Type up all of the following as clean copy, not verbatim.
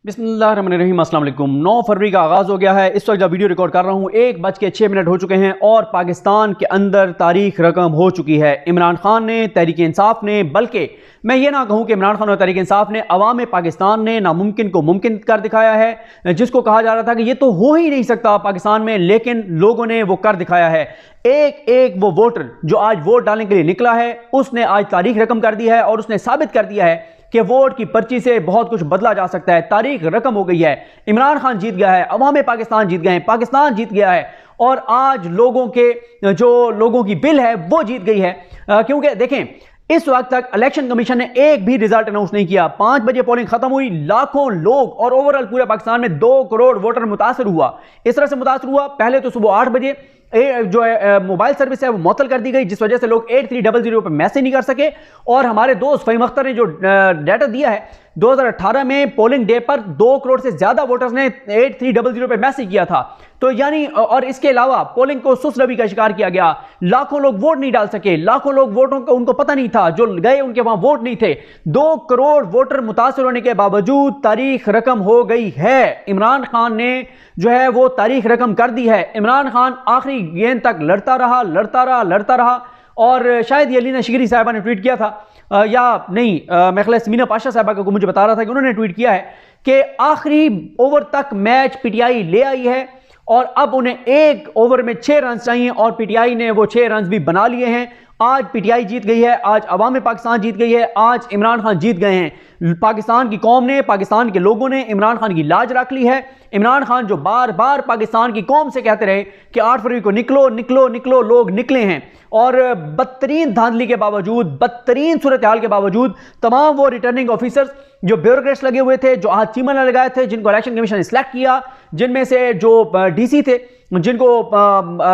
बिस्मिल्लाहिर्रहमानिर्रहीम, अस्सलाम वालेकुम। 9 फरवरी का आगाज़ हो गया है। इस वक्त जब वीडियो रिकॉर्ड कर रहा हूँ 1:06 हो चुके हैं और पाकिस्तान के अंदर तारीख रकम हो चुकी है। इमरान खान ने, तहरीक इंसाफ ने, बल्कि मैं ये ना कहूँ कि इमरान खान और तहरीक इंसाफ ने, अवाम पाकिस्तान ने नामुमकिन को मुमकिन कर दिखाया है। जिसको कहा जा रहा था कि ये तो हो ही नहीं सकता पाकिस्तान में, लेकिन लोगों ने वो कर दिखाया है। एक एक वो वोटर जो आज वोट डालने के लिए निकला है, उसने आज तारीख रकम कर दी है और उसने साबित कर दिया है कि वोट की पर्ची से बहुत कुछ बदला जा सकता है। तारीख रकम हो गई है। इमरान खान जीत गया है, अवाम पाकिस्तान जीत गए हैं, पाकिस्तान जीत गया है और आज लोगों की बिल है वो जीत गई है। क्योंकि देखें, इस वक्त तक इलेक्शन कमीशन ने एक भी रिजल्ट अनाउंस नहीं किया। 5 बजे पोलिंग खत्म हुई, लाखों लोग और ओवरऑल पूरे पाकिस्तान में 2 करोड़ वोटर मुतासर हुआ। इस तरह से मुतासर हुआ, पहले तो सुबह 8 बजे जो है मोबाइल सर्विस है वो मुअत्तल कर दी गई, जिस वजह से लोग 8300 पर मैसेज नहीं कर सके। और हमारे दोस्त फ़हीम अख्तर ने जो डाटा दिया है, 2018 में पोलिंग डे पर 2 करोड़ से ज्यादा वोटर्स ने 8300 पे मैसेज किया था। तो यानी, और इसके अलावा पोलिंग को सुस्त रवि का शिकार किया गया। लाखों लोग वोट नहीं डाल सके, लाखों लोग वोटों का उनको पता नहीं था, जो गए उनके वहां वोट नहीं थे। 2 करोड़ वोटर मुतासर होने के बावजूद तारीख रकम हो गई है। इमरान खान ने जो है वो तारीख रकम कर दी है। इमरान खान आखिरी गेंद तक लड़ता रहा और शायद ये अलीना शिगरी साहिबा ने ट्वीट किया था या नहीं, मेरे ख्याल समीना पाशा साहिबा को मुझे बता रहा था कि उन्होंने ट्वीट किया है कि आखिरी ओवर तक मैच पीटीआई ले आई है और अब उन्हें एक ओवर में 6 रन चाहिए और पीटीआई ने वो 6 रन भी बना लिए हैं। आज पीटीआई जीत गई है, आज अवाम पाकिस्तान जीत गई है, आज इमरान खान जीत गए हैं। पाकिस्तान की कौम ने, पाकिस्तान के लोगों ने इमरान खान की लाज रख ली है। इमरान खान जो बार बार पाकिस्तान की कौम से कहते रहे कि 8 फरवरी को निकलो निकलो निकलो, लोग निकले हैं और बदतरीन धांधली के बावजूद, बदतरीन सूरत हाल के बावजूद तमाम वो रिटर्निंग ऑफिसर्स जो ब्यूरोक्रेट्स लगे हुए थे, जो हाथ चीमन लगाए थे, जिनको इलेक्शन कमीशन ने सिलेक्ट किया, जिनमें से जो डीसी थे जिनको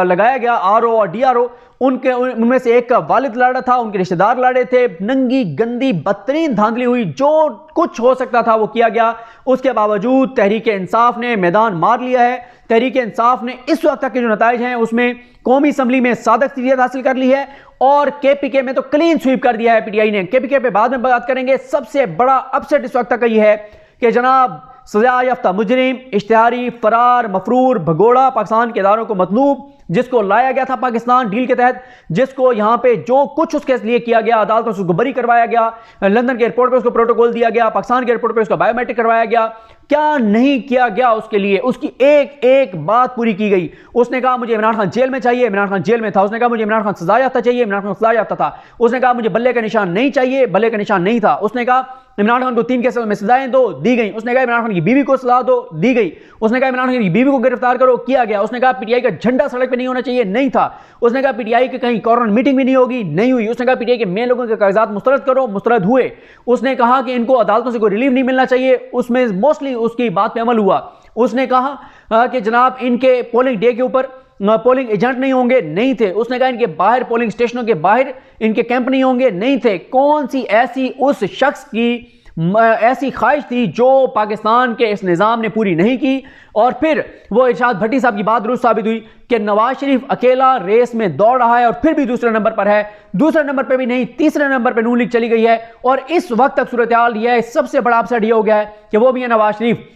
लगाया गया आरओ और डीआरओ, उनमें से एक का वालिद लड़ा था, उनके रिश्तेदार लड़े थे। नंगी गंदी बदतरीन धांधली हुई, जो कुछ हो सकता था वो किया गया। उसके बावजूद तहरीक इंसाफ ने मैदान मार लिया है। तहरीक इंसाफ ने इस वक्त तक के जो नताइज हैं उसमें कौमी असम्बली में सादक अक्सरियत हासिल कर ली है और केपीके में तो क्लीन स्वीप कर दिया है पीटीआई ने। केपीके पे बाद में बात करेंगे। सबसे बड़ा अपसेट इस वक्त तक यह है कि जनाब सजा याफ्ता मुजरिम, इश्तिहारी, फरार, मफरूर, भगोड़ा, पाकिस्तान के इदारों को मतलूब, जिसको लाया गया था पाकिस्तान डील के तहत, जिसको यहां पे जो कुछ उसके लिए किया गया, अदालतों से उसको बरी करवाया गया, लंदन के एयरपोर्ट पे उसको प्रोटोकॉल दिया गया, पाकिस्तान के एयरपोर्ट पे उसका बायोमेट्रिक करवाया गया, क्या नहीं किया गया उसके लिए। उसकी एक एक बात पूरी की गई। उसने कहा मुझे इमरान खान जेल में चाहिए, इमरान खान जेल में था। उसने कहा मुझे इमरान खान सजा याफ्ता चाहिए, इमरान खान सजा याफ्ता था। उसने कहा मुझे बल्ले का निशान नहीं चाहिए, बल्ले का निशान नहीं था। उसने कहा इमरान खान को 3 केसों में सजाएं दो, दी गई। उसने कहा इमरान खान की बीवी को सजा दो, दी गई। उसने कहा इमरान खान की बीवी को गिरफ्तार करो, किया गया। उसने कहा पीटीआई का झंडा सड़क पे नहीं होना चाहिए, नहीं था। उसने कहा पीटीआई की कहीं कॉर्नर मीटिंग भी नहीं होगी, नहीं हुई। उसने कहा पीटीआई के मेन लोगों के कागजात मुस्तरद करो, मुस्तरद हुए। उसने कहा कि इनको अदालतों से कोई रिलीफ नहीं मिलना चाहिए, उसमें मोस्टली उसकी बात पे अमल हुआ। उसने कहा कि जनाब इनके पोलिंग डे के ऊपर पोलिंग एजेंट नहीं होंगे, नहीं थे। उसने कहा इनके बाहर पोलिंग स्टेशनों के बाहर इनके कैंप नहीं होंगे, नहीं थे। कौन सी ऐसी उस शख्स की ऐसी ख्वाहिश थी जो पाकिस्तान के इस निज़ाम ने पूरी नहीं की। और फिर वो इरशाद भट्टी साहब की बात दुरुस्त साबित हुई कि नवाज शरीफ अकेला रेस में दौड़ रहा है और फिर भी दूसरे नंबर पर है। दूसरे नंबर पर भी नहीं, तीसरे नंबर पर नून लीग चली गई है। और इस वक्त तक सूरत हाल यह है, सबसे बड़ा अपसेट यह हो गया है कि वो भी है नवाज शरीफ,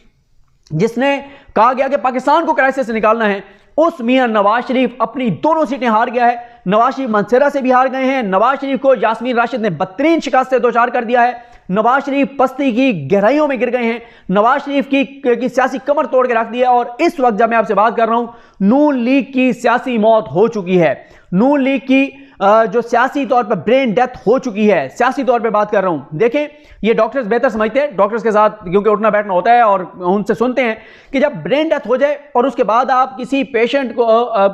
जिसने कहा गया कि पाकिस्तान को क्राइसिस से निकालना है। उस मियां नवाज शरीफ अपनी दोनों सीटें हार गया है। नवाज शरीफ मंसेरा से भी हार गए हैं। नवाज शरीफ को यास्मीन राशिद ने बदतरीन शिकस्त से दो चार कर दिया है। नवाज शरीफ पस्ती की गहराइयों में गिर गए हैं। नवाज शरीफ की सियासी कमर तोड़ के रख दिया। और इस वक्त जब मैं आपसे बात कर रहा हूं, नून लीग की सियासी मौत हो चुकी है। नून लीग की जो सियासी तौर पर ब्रेन डेथ हो चुकी है, सियासी तौर पे बात कर रहा हूं। देखें, ये डॉक्टर्स बेहतर समझते हैं, डॉक्टर्स के साथ क्योंकि उठना बैठना होता है और उनसे सुनते हैं कि जब ब्रेन डेथ हो जाए और उसके बाद आप किसी पेशेंट को,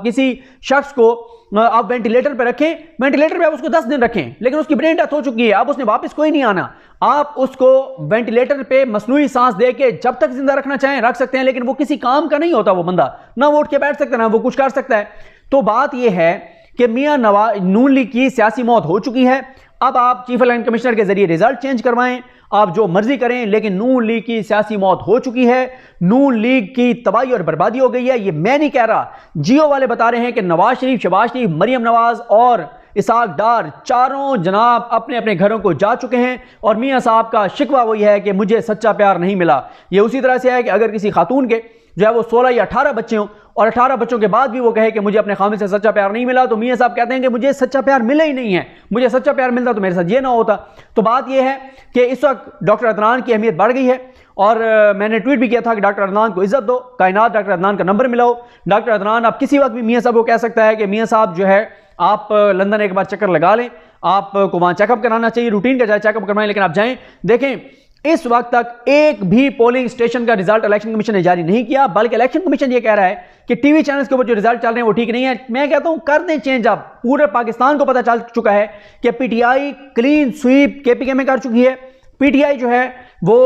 किसी शख्स को आप वेंटिलेटर पे रखें, वेंटिलेटर पे आप उसको 10 दिन रखें, लेकिन उसकी ब्रेन डेथ हो चुकी है, अब उसने वापस कोई नहीं आना। आप उसको वेंटिलेटर पे मसनूई सांस दे के जब तक जिंदा रखना चाहें रख सकते हैं, लेकिन वो किसी काम का नहीं होता। वो बंदा ना वो उठ के बैठ सकता है, ना वो कुछ कर सकता है। तो बात यह है कि मियां नवाज नून लीग की सियासी मौत हो चुकी है। अब आप चीफ इलेक्शन कमिश्नर के जरिए रिजल्ट चेंज करवाएं, आप जो मर्जी करें, लेकिन नून लीग की सियासी मौत हो चुकी है। नून लीग की तबाही और बर्बादी हो गई है। ये मैं नहीं कह रहा, जियो वाले बता रहे हैं कि नवाज शरीफ, शहबाज शरीफ, मरियम नवाज और इसहाक डार, चारों जनाब अपने अपने घरों को जा चुके हैं और मियाँ साहब का शिकवा वही है कि मुझे सच्चा प्यार नहीं मिला। ये उसी तरह से है कि अगर किसी खातून के जो है वो 16 या 18 बच्चे हों और 18 बच्चों के बाद भी वो कहे कि मुझे अपने खामिद से सच्चा प्यार नहीं मिला, तो मियाँ साहब कहते हैं कि मुझे सच्चा प्यार मिला ही नहीं है, मुझे सच्चा प्यार मिलता तो मेरे साथ ये ना होता। तो बात ये है कि इस वक्त डॉक्टर अदनान की अहमियत बढ़ गई है और मैंने ट्वीट भी किया था कि डॉक्टर अदनान को इज्जत दो, कायनात डॉक्टर अदनान का नंबर मिलाओ। डॉक्टर अदनान आप किसी वक्त भी मियाँ साहब को कह सकता है कि मियाँ साहब जो है आप लंदन एक बार चक्कर लगा लें, आपको वहाँ चेकअप कराना चाहिए, रूटीन का जाए चेकअप करवाएं, लेकिन आप जाएं। देखें इस वक्त तक एक भी पोलिंग स्टेशन का रिजल्ट इलेक्शन कमीशन ने जारी नहीं किया, बल्कि इलेक्शन कमीशन ये कह रहा है कि टीवी चैनल्स के ऊपर जो रिजल्ट चल रहे हैं वो ठीक नहीं है। मैं कहता हूं कर दें चेंज। अब पूरे पाकिस्तान को पता चल चुका है कि पीटीआई क्लीन स्वीप केपीके में कर चुकी है, पीटीआई जो है वो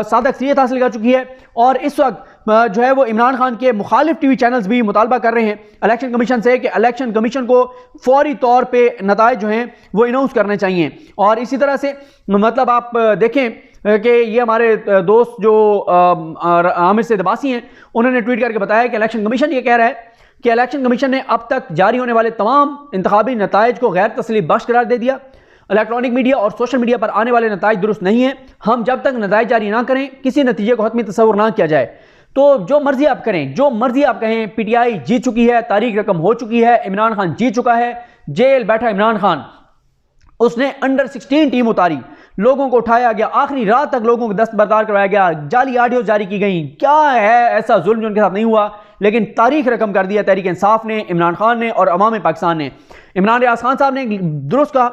सादा अक्सरियत हासिल कर चुकी है और इस वक्त जो है वो इमरान खान के मुखालिफ टीवी चैनल्स भी मुतालबा कर रहे हैं इलेक्शन कमीशन से कि इलेक्शन कमीशन को फौरी तौर पे नताइज जो हैं वो अनाउंस करने चाहिए। और इसी तरह से मतलब आप देखें कि ये हमारे दोस्त जो आमिर सैयद अब्बासी हैं, उन्होंने ट्वीट करके बताया कि इलेक्शन कमीशन ये कह रहा है कि इलेक्शन कमीशन ने अब तक जारी होने वाले तमाम इंतखाबी नताइज को गैर तस्लीम बख्श करार दे दिया। इलेक्ट्रॉनिक मीडिया और सोशल मीडिया पर आने वाले नताइज दुरुस्त नहीं है। हम जब तक नताइज जारी ना करें किसी नतीजे को हतमी तस्वुर ना किया जाए। तो जो मर्जी आप करें, जो मर्जी आप कहें, पीटीआई जीत चुकी है, तारीख रकम हो चुकी है, इमरान खान जीत चुका है, जेल बैठा इमरान खान, उसने अंडर 16 टीम उतारी, लोगों को उठाया गया, आखिरी रात तक लोगों को दस्तबरदार करवाया गया, जाली ऑडियो जारी की गई। क्या है ऐसा जुल्म जो उनके साथ नहीं हुआ, लेकिन तारीख रकम कर दिया तहरीक इंसाफ ने, इमरान खान ने और अवाम पाकिस्तान ने। इमरान रियाज खान साहब ने दुरुस्त कहा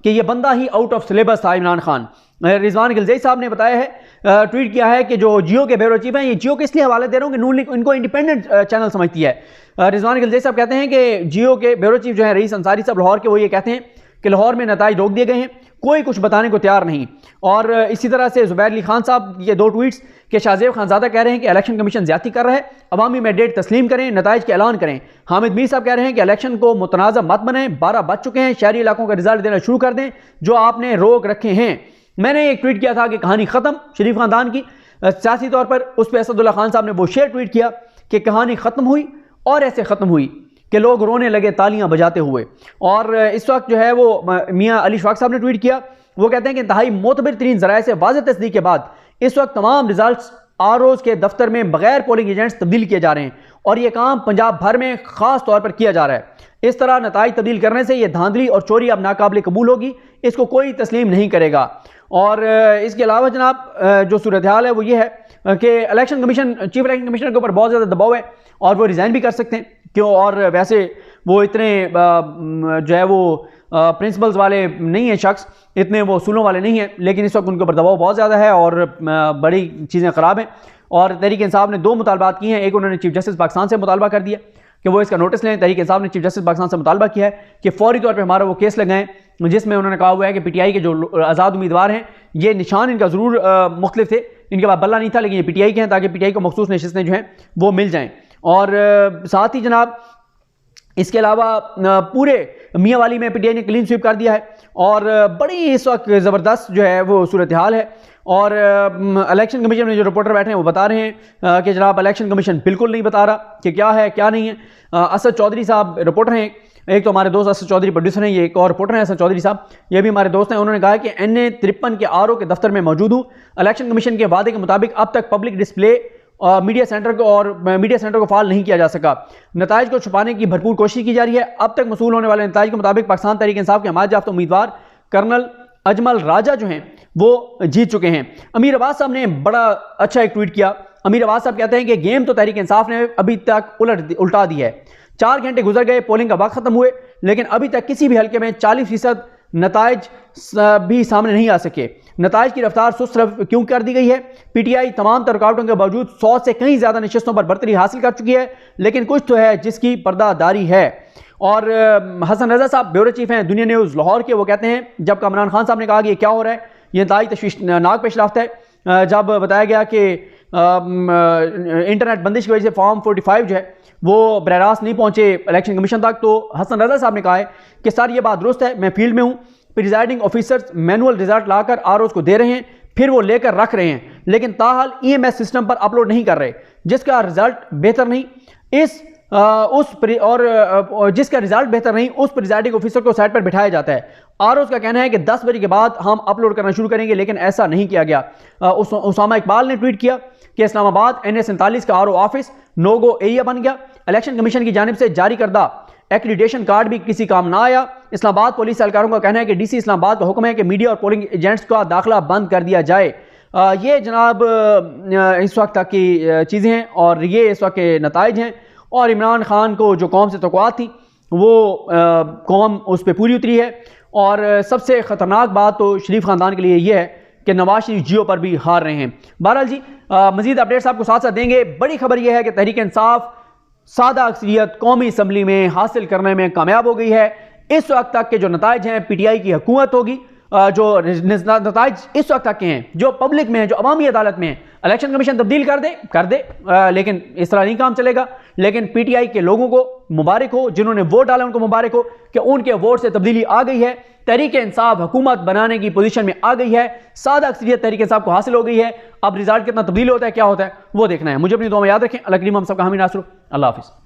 कि यह बंदा ही आउट ऑफ सिलेबस था इमरान खान। रिजवान गिलज़ई साहब ने बताया है, ट्वीट किया है कि जो जियो के ब्यूरो चीफ हैं, ये जियो के इसलिए हवाले दे रहा हूँ कि नून लीग इनको इंडिपेंडेंट चैनल समझती है। रिजवान गिलज़ई साहब कहते हैं कि जियो के ब्यूरो चीफ जो है रईस अंसारी साहब लाहौर के, वो ये कहते हैं कि लाहौर में नताइज रोक दिए गए हैं, कोई कुछ बताने को तैयार नहीं। और इसी तरह से जुबैर अली खान साहब ये 2 ट्वीट्स कि शाहजेब खानजादा कह रहे हैं कि इलेक्शन कमीशन ज्यादती कर रहा है, अवामी मैंडेट तस्लीम करें, नताइज के ऐलान करें। हामिद मीर साहब कह रहे हैं कि इलेक्शन को मुतनाज़ा मत बनाएं, 12 बज चुके हैं, शहरी इलाकों का रिजल्ट देना शुरू कर दें जो आपने रोक रखे हैं। मैंने एक ट्वीट किया था कि कहानी खत्म शरीफ खानदान की, सियासी तौर पर उस पर असदुल्ला खान साहब ने वो शेयर ट्वीट किया कि कहानी खत्म हुई और ऐसे खत्म हुई कि लोग रोने लगे तालियां बजाते हुए। और इस वक्त जो है वो मियां अली शफाक साहब ने ट्वीट किया, वो कहते हैं कि इंतहाई मोतबर तरीन ज़राए से वाज़ेह तस्दीक के बाद इस वक्त तमाम रिजल्ट्स आरओज़ के दफ्तर में बगैर पोलिंग एजेंट्स तब्दील किए जा रहे हैं और ये काम पंजाब भर में ख़ास तौर पर किया जा रहा है। इस तरह नताइज तब्दील करने से ये धांधली और चोरी अब नाकाबिल कबूल होगी, इसको कोई तस्लीम नहीं करेगा। और इसके अलावा जनाब जो सूरत हाल है वो ये है कि election commission, chief election commissioner के ऊपर बहुत ज़्यादा दबाव है और वो रिज़ाइन भी कर सकते हैं क्यों, और वैसे वो इतने जो है वो प्रिंसिपल्स वाले नहीं है शख्स, इतने वो उसूलों वाले नहीं हैं, लेकिन इस वक्त उनके ऊपर दबाव बहुत ज़्यादा है और बड़ी चीज़ें ख़राब हैं। और तहरीक इंसाफ ने 2 मुतालबात किए हैं, एक उन्होंने चीफ जस्टिस पाकिस्तान से मुतालबा कर दिया कि वो इसका नोटिस लें। तहरीक इंसाफ ने चीफ जस्टिस पाकिस्तान से मुतालबा किया है कि फौरी तौर पर हमारा वो केस लगाएं जिसमें उन्होंने कहा हुआ है कि पीटीआई के जो आज़ाद उम्मीदवार हैं, ये निशान इनका ज़रूर मुख्तलिफ थे, इनके पास बल्ला नहीं था, लेकिन ये पीटीआई के हैं ताकि पीटीआई को मखसूस नशिस्तें जो हैं वो मिल जाएँ। और साथ ही जनाब इसके अलावा पूरे मियाँ वाली में पीटीआई ने क्लीन स्वीप कर दिया है और बड़ी इस वक्त ज़बरदस्त जो है वो सूरत हाल है। और इलेक्शन कमीशन में जो रिपोर्टर बैठे हैं वो बता रहे हैं कि जनाब इलेक्शन कमीशन बिल्कुल नहीं बता रहा कि क्या है क्या नहीं है। असद चौधरी साहब रिपोर्टर हैं, एक तो हमारे दोस्त असद चौधरी प्रोड्यूसर हैं, ये एक और रिपोर्टर हैं असद चौधरी साहब, ये भी हमारे दोस्त हैं। उन्होंने कहा कि NA 53 के आरओ के दफ्तर में मौजूद हूँ। इलेक्शन कमीशन के वादे के मुताबिक अब तक पब्लिक डिस्प्ले मीडिया सेंटर को फाल नहीं किया जा सका। नताइज को छुपाने की भरपूर कोशिश की जा रही है। अब तक मसूल होने वाले नताइज के मुताबिक पाकिस्तान तहरीक इंसाफ के हमायत याफ्ता उम्मीदवार कर्नल अजमल राजा जो हैं वो जीत चुके हैं। अमीर अब्बास साहब ने बड़ा अच्छा एक ट्वीट किया। अमीर अब्बास साहब कहते हैं कि गेम तो तहरीक इंसाफ ने अभी तक उल्टा दी है। 4 घंटे गुजर गए, पोलिंग का वक्त खत्म हुए, लेकिन अभी तक किसी भी हल्के में 40% नताइज भी सामने नहीं आ सके। नताइज की रफ्तार सुस्त क्यों कर दी गई है? पीटीआई तमाम रुकावटों के बावजूद 100 से कहीं ज्यादा नशिस्तों पर बरतरी हासिल कर चुकी है, लेकिन कुछ तो है जिसकी पर्दादारी है। और हसन रजा साहब ब्यूरो चीफ हैं दुनिया न्यूज़ लाहौर के, वो कहते हैं जब इमरान खान साहब ने कहा कि ये क्या हो रहा है, ये इंतहाई तशवीशनाक पेश रफ्त है। जब बताया गया कि इंटरनेट बंदिश की वजह से फॉर्म 45 जो है वो बरह रास्त नहीं पहुंचे इलेक्शन कमीशन तक, तो हसन रजा साहब ने कहा है कि सर ये बात दुरुस्त है, मैं फील्ड में हूँ, प्रिजाइडिंग ऑफिसर्स मैनुअल रिजल्ट लाकर आरओज़ को दे रहे हैं, फिर वो लेकर रख रहे हैं, लेकिन ताहाल EMS सिस्टम पर अपलोड नहीं कर रहे, जिसका रिजल्ट बेहतर नहीं। इस और जिसका रिजल्ट बेहतर नहीं, उस प्रिजाइडिंग ऑफिसर को साइट पर बिठाया जाता है। आरओ का कहना है कि 10 बजे के बाद हम अपलोड करना शुरू करेंगे, लेकिन ऐसा नहीं किया गया। उसामा इकबाल ने ट्वीट किया कि इस्लामाबाद NA47 का आरओ ऑफिस नोगो एरिया बन गया। इलेक्शन कमीशन की जानिब से जारी करदा एक्रीडेशन कार्ड भी किसी काम ना आया। इस्लामाबाद पुलिस एहलकारों का कहना है कि DC इस्लामाबाद का हुक्म है कि मीडिया और पोलिंग एजेंट्स का दाखिला बंद कर दिया जाए। ये जनाब इस वक्त तक की चीज़ें हैं और ये इस वक्त के नताइज हैं। और इमरान खान को जो कौम से तवक्कुआत थी वो कौम उस पर पूरी उतरी है। और सबसे ख़तरनाक बात तो शरीफ ख़ानदान के लिए ये है कि नवाज शरीफ जियो पर भी हार रहे हैं। बहरहाल जी मज़ीद अपडेट्स आपको साथ साथ देंगे। बड़ी खबर यह है कि तहरीक इंसाफ सादा अक्सरियत कौमी असम्बली में हासिल करने में कामयाब हो गई है। इस वक्त तक के जो नताइज हैं PTI की हुकूमत होगी। जो नताइज इस वक्त तक के हैं, जो पब्लिक में है, जो अवामी अदालत में है, इलेक्शन कमीशन तब्दील कर दे लेकिन इस तरह नहीं काम चलेगा। लेकिन PTI के लोगों को मुबारक हो, जिन्होंने वोट डाला उनको मुबारक हो कि उनके वोट से तब्दीली आ गई है। तहरीक इंसाफ हुकूमत बनाने की पोजीशन में आ गई है। सादा अक्सरियत तहरीक इंसाफ को हासिल हो गई है। अब रिजल्ट कितना तब्दील होता है, क्या होता है, वो देखना है। मुझे अपनी दुआ में याद रखें। अल्लाह करीम हम सबका हामी नासर। अल्लाह हाफिज़।